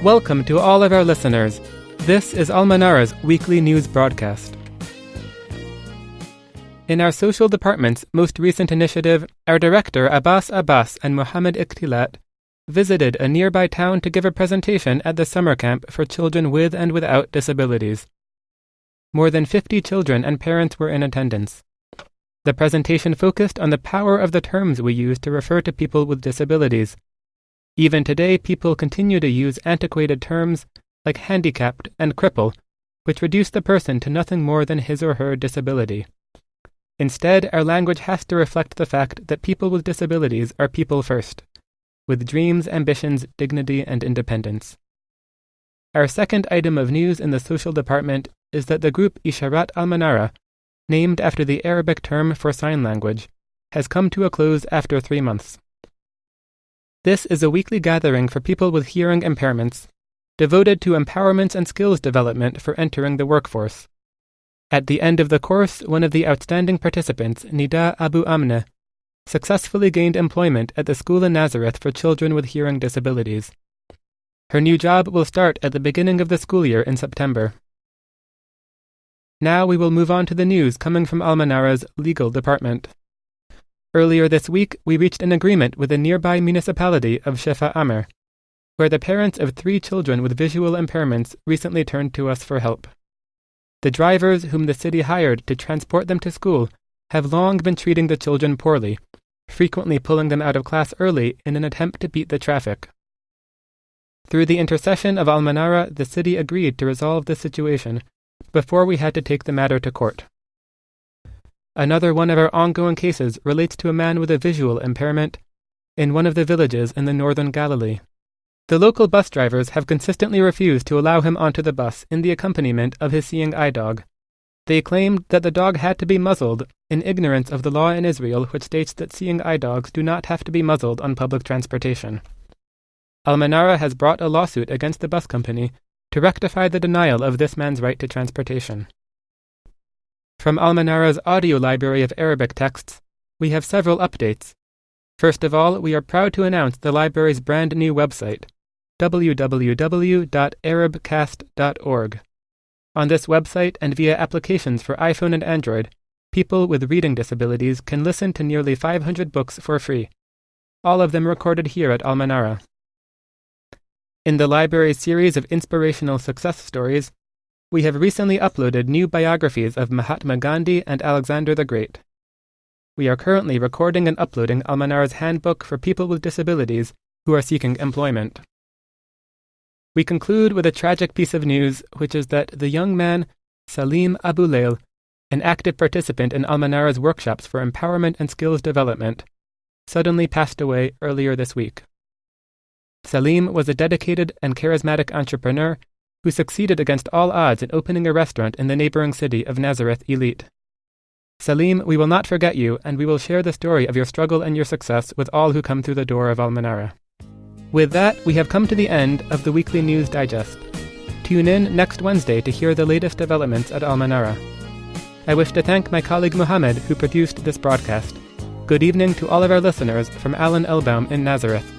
Welcome to all of our listeners. This is AlManarah's weekly news broadcast. In our social department's most recent initiative, our director Abbas and Mohammed Ikhtilat visited a nearby town to give a presentation at the summer camp for children with and without disabilities. More than 50 children and parents were in attendance. The presentation focused on the power of the terms we use to refer to people with disabilities. Even today, people continue to use antiquated terms like handicapped and cripple, which reduce the person to nothing more than his or her disability. Instead, our language has to reflect the fact that people with disabilities are people first, with dreams, ambitions, dignity, and independence. Our second item of news in the social department is that the group Isharat AlManarah, named after the Arabic term for sign language, has come to a close after 3 months. This is a weekly gathering for people with hearing impairments, devoted to empowerment and skills development for entering the workforce. At the end of the course, one of the outstanding participants, Nida Abu Amne, successfully gained employment at the school in Nazareth for children with hearing disabilities. Her new job will start at the beginning of the school year in September. Now we will move on to the news coming from AlManarah's legal department. Earlier this week, we reached an agreement with the nearby municipality of Shefa Amer, where the parents of 3 children with visual impairments recently turned to us for help. The drivers whom the city hired to transport them to school have long been treating the children poorly, frequently pulling them out of class early in an attempt to beat the traffic. Through the intercession of AlManarah, the city agreed to resolve this situation before we had to take the matter to court. Another one of our ongoing cases relates to a man with a visual impairment in one of the villages in the northern Galilee. The local bus drivers have consistently refused to allow him onto the bus in the accompaniment of his seeing eye dog. They claimed that the dog had to be muzzled in ignorance of the law in Israel, which states that seeing eye dogs do not have to be muzzled on public transportation. AlManarah has brought a lawsuit against the bus company to rectify the denial of this man's right to transportation. From AlManarah's audio library of Arabic texts, we have several updates. First of all, we are proud to announce the library's brand new website, www.arabcast.org. On this website and via applications for iPhone and Android, people with reading disabilities can listen to nearly 500 books for free, all of them recorded here at AlManarah. In the library's series of inspirational success stories, we have recently uploaded new biographies of Mahatma Gandhi and Alexander the Great. We are currently recording and uploading AlManarah's handbook for people with disabilities who are seeking employment. We conclude with a tragic piece of news, which is that the young man, Salim Abu Lail, an active participant in AlManarah's workshops for empowerment and skills development, suddenly passed away earlier this week. Salim was a dedicated and charismatic entrepreneur who succeeded against all odds in opening a restaurant in the neighboring city of Nazareth Elite. Salim, we will not forget you, and we will share the story of your struggle and your success with all who come through the door of AlManarah. With that, we have come to the end of the Weekly News Digest. Tune in next Wednesday to hear the latest developments at AlManarah. I wish to thank my colleague Mohammed, who produced this broadcast. Good evening to all of our listeners from Alan Elbaum in Nazareth.